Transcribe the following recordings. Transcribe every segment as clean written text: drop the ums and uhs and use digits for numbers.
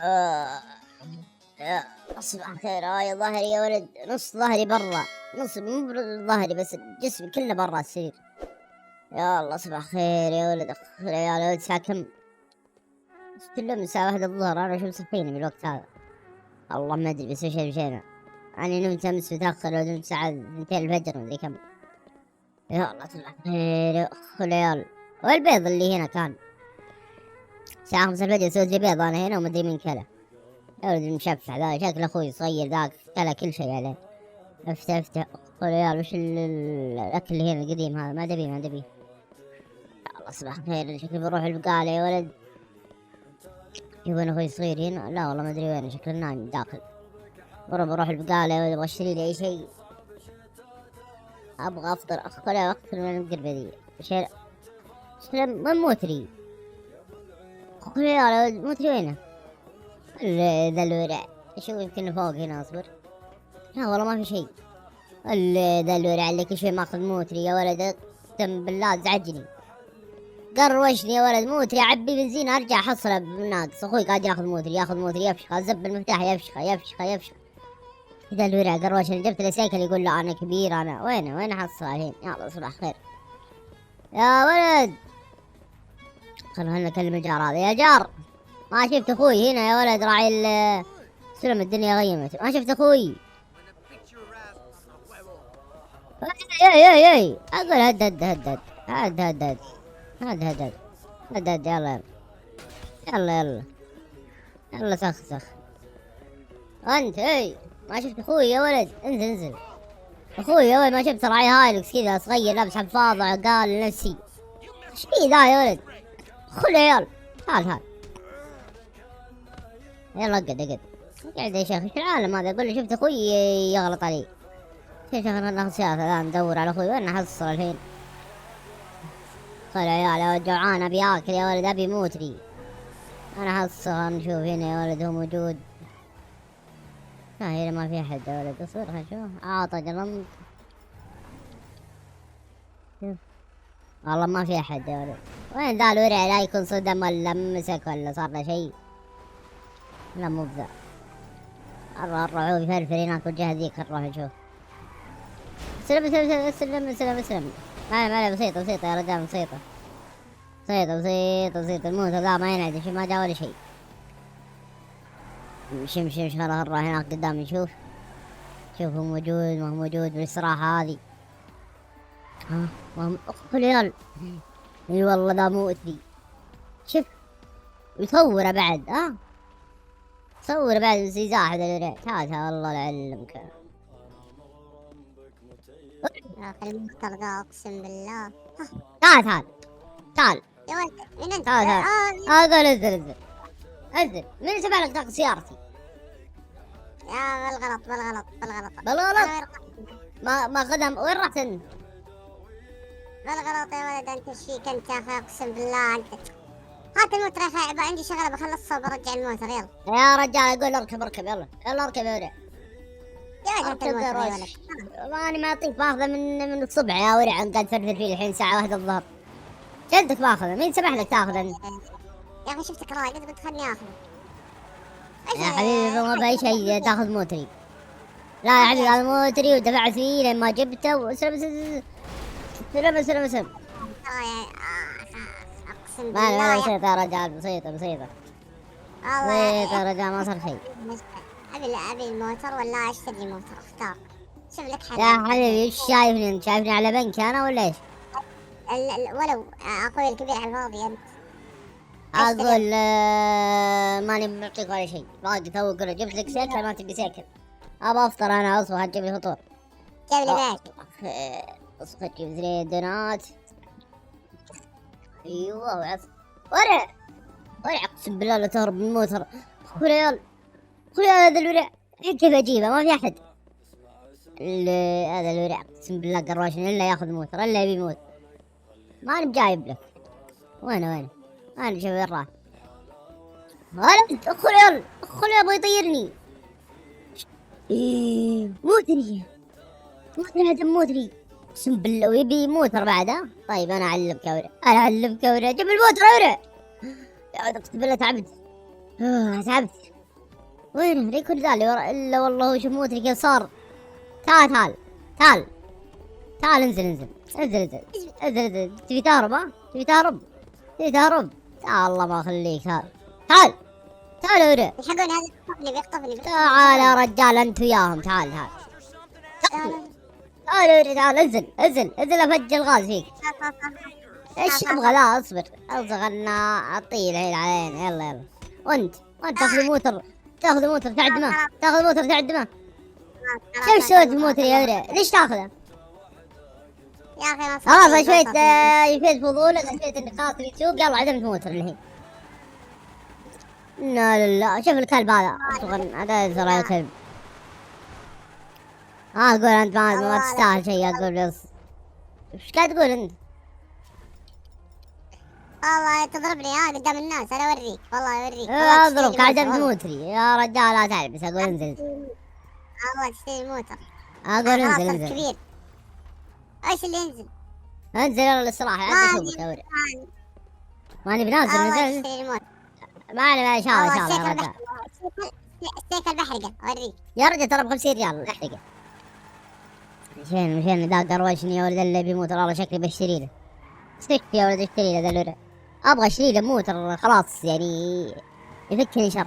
آه. يا صباح الخير. يا ظهري يا ولد، نص ظهري برا، نص مو ظهري بس، جسمي كله برا السرير. يا الله صباح الخير يا ولد. يا ولد الساعة كم؟ كله من الساعة 1 الظهر، أنا شو مصحيني من الوقت هذا؟ الله ما أدري، بس وش مشينا. أنا نمت أمس متأخر ونمت الساعة 2 الفجر مدري كم. يا الله صباح الخير يا ليال. والبيض اللي هنا كان الساعة 5 الفجر، سويت لي بيض أنا هنا ومدري مين كله. يا ولد المشفع ذا شكل أخوي صغير ذاك كله كل شيء عليه. افتح يا وش الأكل اللي هنا القديم هذا؟ ما دبي يا الله صباح الخير. شكلي بروح البقالة يا ولد. يبون أخوي صغير هنا؟ لا والله ما أدري وين، شكله نايم داخل. بروح البقالة يا ولد، أبغى أشتري لي أي شيء. أبغى أفطر أفطر من القربة ذي. شكله من موتري. يا ولد موتري وينه؟ ذا الورع. شوف يمكن فوق هنا، أصبر. لا والله ما في شيء. ذا الورع اللي كل شوي ماخذ موتري يا ولد، اقسم بالله ازعجني. قروشني يا ولد. موتري اعبي بنزين ارجع احصله بناقص. اخوي قاعد ياخذ موتري يفشخ، ازب المفتاح يفشخ. ذا الورع قروشني. جبت له سيكل يقول له انا كبير انا. وين احصل الحين؟ يلا صباح خير يا ولد. خلنا نكلم الجار هذا. يا جار، ما شفت اخوي هنا يا ولد؟ راعي سلم الدنيا غيمت، ما شفت اخوي. اي اقول هدد. يلا سخ. انت ما شفت اخوي يا ولد؟ انزل. اخوي يا ولد ما شفت؟ راعي هايلكس كذا صغير لابس حفاضه، قال لنفسي ايش فيه ذا يا ولد؟ خذ عيال. تعال يلا اقعد يا شيخ. ايش العالم هذا؟ اقول له شفت اخوي يغلط علي. يا شيخ انا ناخذ سيارة الان ندور على اخوي. وين احصل الحين؟ خل عيال يا ولد، جوعان ابي اكل يا ولد، ابي موتري. انا حصل نشوف هنا يا ولد، هو موجود؟ لا هنا ما في احد يا ولد. اصبر خل نشوف. قلم. شوف والله ما في احد يا ولد. وين ذا الورع؟ لا يكون صدم ولا مسك ولا صار له شيء. لا مو بذا. نروح هو يفرفر هناك والجهة ذيك، نروح نشوف. سلم. ما بسيطة يا رجال، بسيطة. الموت ذا ما ينعدش، ما جا ولا شيء. مشي خلاص نروح هناك قدام نشوف. شوف هو موجود ما هو موجود بالاستراحة هذه. ها ما اخ ريال. اي والله ذا موتني. شوف يصوره بعد. صور بعد زيزاح ذا الورع. تعال الله يعلمك. المختار ذا اقسم بالله. تعال يا ولد من انت؟ تعال. اقول انزل. من سمع لك تاخذ سيارتي؟ يا بالغلط. ما خدم. وين رحت انت؟ بالغلط يا ولد. انت ايش فيك انت يا اخي؟ اقسم بالله انت. هات الموتر يا اخي، عندي شغله بخلصها وبرجع الموتر. يلا يا رجال اقول اركب يلا اركب يا ورع. يا ولد هات الموتر يا ولد. ماني ما اعطيك باخذه من الصبح يا ورع. قاعد تفرفر فيه الحين الساعة 1 الظهر. جدك باخذه، مين سمح لك تاخذه انت؟ يا اخي شفتك رايق قلت خلني اخذه. يا حبيبي ما باي شيء تاخذ موتري. لا يا حبيبي هذا موتري ودفعت فيه لين ما جبته. سلم. اقسم بالله بسيطة يا رجال، بسيطة يا رجال، ما صار شيء. ابي الموتر ولا اشتري موتر؟ اختار. شوف لك حل. يا حبيبي ايش شايفني انت؟ شايفني على بنك انا ولا ايش؟ ولو اخوي الكبير على الفاضي انت. اقول ماني معطيك ولا شيء. باقي تو جبت لك سيكل ما تبي سيكل. ابى افطر انا. اصبح تجيب لي فطور. جيب لي باك. اصبح تجيب لي دونات. ايوه ورع اقسم بالله لا تهرب من الموتر. خليال هذا الورع. كيف اجيبه؟ ما في احد. هذا الورع اقسم بالله قروشني الا ياخذ موتر الا يبي موت. ما انا بجايب لك. وين انا شوف وين راح. ولد خليال ابغى يطيرني. موتري هذا موتري اقسم بالله. ويبي موتر بعد. طيب انا اعلمك يا ورع. جيب الموتر يا ورع. يا ولد اقسم بالله تعبت. تعبت. وين ليه كل ذا اللي ورا الا والله وش موتري كيف صار. تعال تعال تعال تعال انزل انزل انزل انزل انزل انزل. تبي تهرب ها؟ تبي تهرب؟ تبي تهرب؟ تعال الله ما يخليك. تعال تعال تعال يا وري. يلحقوني هذا بيخطفني. تعال يا رجال انت وياهم. تعال تعال تعال يا وري. تعال انزل انزل انزل افجر الغاز فيك. ايش تبغى؟ لا اصبر اصبر انا اعطيه الحين علينا. يلا يلا. وانت تاخذ موتر، تاخذ موتر تعدمه، تاخذ موتر تعدمه. كيف سويت الموتر يا وري؟ ليش تاخذه؟ يا اخي ما خلاص شوية فضولك، شوية انك خلاص تبي تسوق. يلا عدمت موتر الحين. لا لا لا. شوف الكلب هذا هذا ترى الكلب. قول انت ما تستاهل شيء. اقول بس ايش قاعد تقول انت؟ والله تضربني قدام الناس. انا اوريك والله اوريك. اضربك عدمت موتري يا رجال. لا تعبس. اقول انزل. والله تشتري موتر. اقول انزل انزل. كبير. ايش اللي ينزل؟ انزل يلا الاستراحة. عاد اشوفك يا وري. ماني بنازل. نزل. ما ان شاء الله ان شاء الله يا رجال. السيف البحرقة اوريك يا رجال ترى ب 50 ريال احرقه. مشين ذا قروشني يا ولد اللي بيموت. والله شكلي بشتري له. يا ولد اشتري له ذا الورع. ابغى اشتري له موتر خلاص يعني يفكني شر.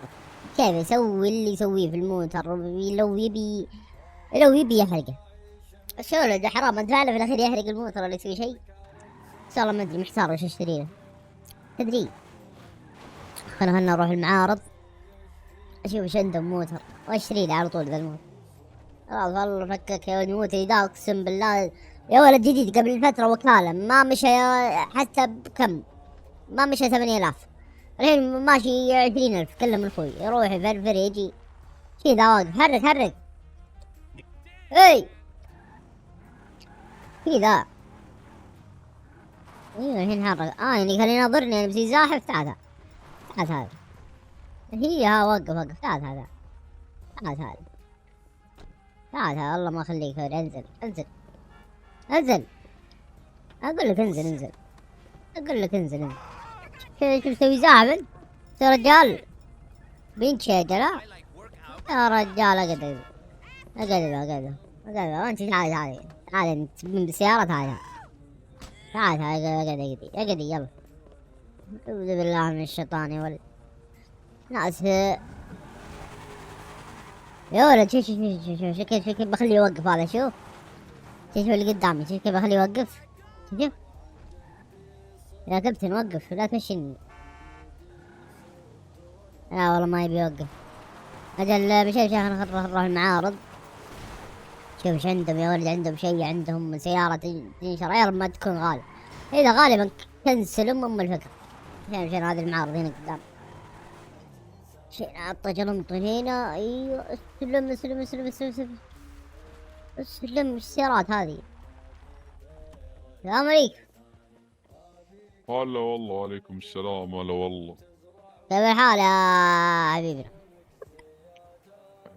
كيف يسوي اللي يسويه في الموتر لو يبي يحرقه. شو ولد حرام ادفع له في الاخير يحرق الموتر ولا يسوي شيء. ان شاء الله ما ادري محتار وش اشتري له. تدري خلنا نروح المعارض اشوف ايش عندهم موتر واشتري له على طول ذا الموتر. خلاص والله فكك يا ولد. موتري ذا اقسم بالله يا ولد جديد قبل فترة وكالة ما مشى حتى بكم. ما مشى 8000 الحين ماشي 20000. كلم اخوي يروح يفرفر يجي كذا واقف. حرك اي كذا. ايوه الحين حرك. يعني خليني يناظرني انا بسي زاحف. تعال هذا هي وقف. تعال الله ما يخليك. انزل اقول لك انزل شوف تسوي زاحف يا رجال. بنت شجرة يا رجال. اقدر انت. تعال انت من بالسيارة. تعال اقدر يلا. اعوذ بالله من الشيطان يا ولد. ناس يا ولد. شوف كيف بخليه يوقف هذا. شوف اللي قدامي. شوف كيف بخليه يوقف. شوف يا كابتن وقف لا تمشيني. لا والله ما يبي يوقف. اجل بشوف نروح المعارض. شوف ايش عندهم يا ولد. عندهم شيء. عندهم سيارة تنشر يا رب ما تكون غالية. اذا غالبا كنسل الفكرة. عشان هذه المعارض هنا قدام. شيء عطى نمطن هنا. ايوه اسلم السيارات هذه. السلام عليكم. هلا والله. وعليكم السلام. هلا والله. كيف الحال يا حبيبنا؟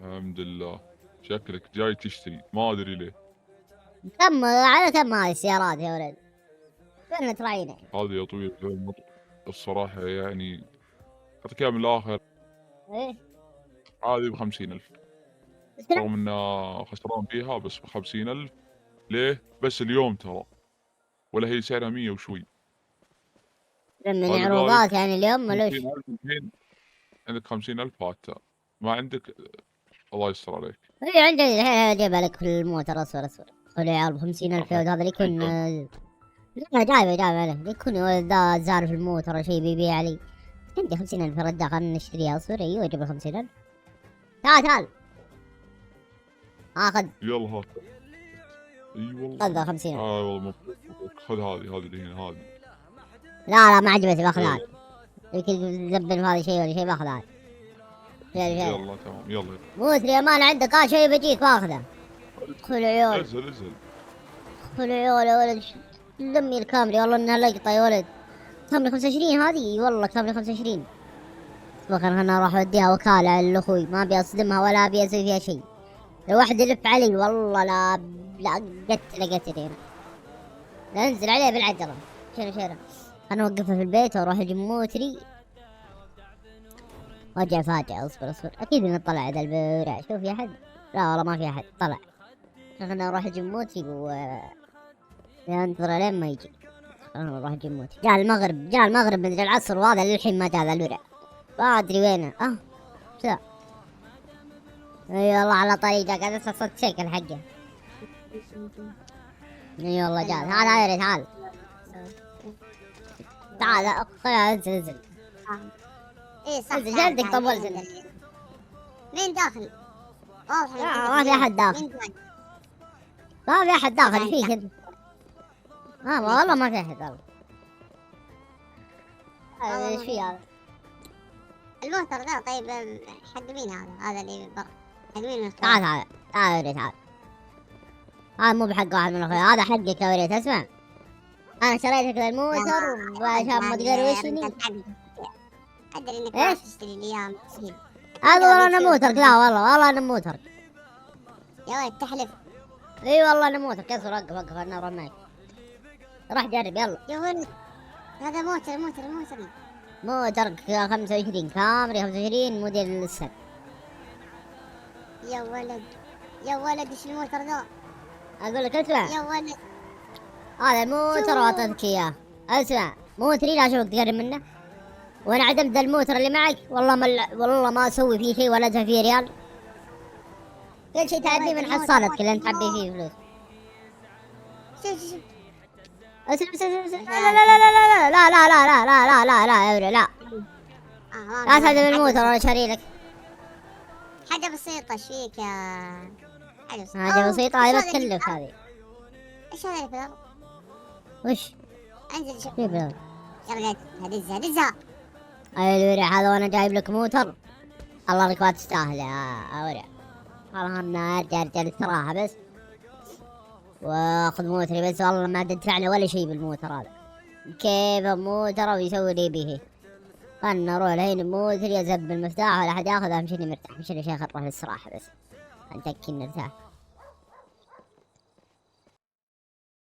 الحمد لله. شكلك جاي تشتري ما ادري ليه. كم على كم هذه السيارات يا ولد؟ كنا تراعينا. هذه يا طويل العمر الصراحة يعني اعطيك من الاخر. ايه هذه ب50,000 رغم انه خسران فيها بس ب50,000. ليه؟ بس اليوم ترى ولا هي سعرها 100 وشوي. من عروضات يعني اليوم ملوش. 50,000 الحين عندك 50,000 هاتها. ما عندك الله يستر عليك. اي عندي الحين اجيبها لك في الموتر اصفر. خلي عيال ب50,000 هذا اللي يكون. لا جايبه عليه يكون يا ولد ذا زار في الموتر ولا شيء بيبيع علي. عندي 50,000 رد. خلنا نشتريها اصفر. ايوه اجيب 50,000. تعال اخذ. يلا هات. اي والله. خذ 50,000. والله مبروك. خذ هذه اللي هنا هذه. لا ما عجبتني باخذ هذه. يمكن تزبن في هذا شيء ولا شيء باخذ هذه. يلا تمام يلا. موتري يا مان عندك شيء بجيك باخذه. ادخل عيال. انزل. ادخل عيال يا ولد. لمي الكاميرا والله انها لقطة يا ولد. كاميرا 25 هذه والله. كاميرا 25. بكره انا اروح اوديها وكالة لاخوي. ما ابي اصدمها ولا ابي اسوي فيها شيء. لو واحد يلف علي والله لا قتل لا انزل عليه بالعجلة. شنو انا اوقفها في البيت واروح اجيب موتري وجع فاجأة. اصبر اكيد نطلع ذا البورع. شوف في احد؟ لا والله ما في احد. طلع. خلنا نروح جموتي ننتظر لين ما يجي. خلنا نروح جموتي. جاء المغرب مدري العصر، وهذا للحين ما جاء ذا البورع. ما ادري وينه. ذا. اي والله على طريقه قاعد اسمع صوت شكل حقه. اي والله جاء. تعال تعال تعال خلنا انزل. اي صح. انزل جلدك طولت انت. مين داخل؟ واضح ما في احد داخل. ما في احد داخل فيك انت. والله ما في احد والله. ايش في هذا؟ الموتر ذا طيب حق مين هذا؟ هذا اللي برا حق مين من تعال تعال. هذا مو بحق واحد من اخوي، هذا حقك يا وريت. اسمع، انا شريتك الموتر عشان ما تقروشني. ادري انك ايش؟ تشتري لي اياه. هذا والله انا موترك. لا والله انا موترك. يا ولد تحلف. اي والله انا موترك. اصبر وقف انا اروح معك. راح جرب يلا. يا ولد هذا موتر موترك 25 كامري 25 موديل السنة. يا ولد ايش الموتر ذا؟ اقول لك اسمع، يا ولد هذا الموتر واعطيتك اياه. اسمع، موتري لا اشوفك تقرب منه، وانا عدمت ذا الموتر اللي معك. والله ما اسوي فيه شيء ولا ادفع فيه ريال. كل شيء تعبيه من حصالتك اللي انت تعبي فيه فلوس. شوف اسمع لا يا ولد لا. لا تهدم الموتر وانا شاري لك. حاجة بسيطة ايش فيك يا حاجة بسيطة. هاي بتكلف هذه. ايش هذا اللي في الارض؟ وش؟ انزل شوف. كيف هذا؟ يلا هدزها. اي الورع هذا وانا جايب لك موتر. الله لك ما تستاهل يا ورع. والله انا ارجع للصراحة بس واخذ موتري بس. والله ما تدفعنا ولا شيء بالموتر هذا. كيف موتر ويسوي لي به. خلنا نروح الحين بموتري ازب المفتاح ولا احد ياخذ. اهم شيء مرتاح. اهم شيء يا شيخ نروح للصراحة بس نتأكد نرتاح.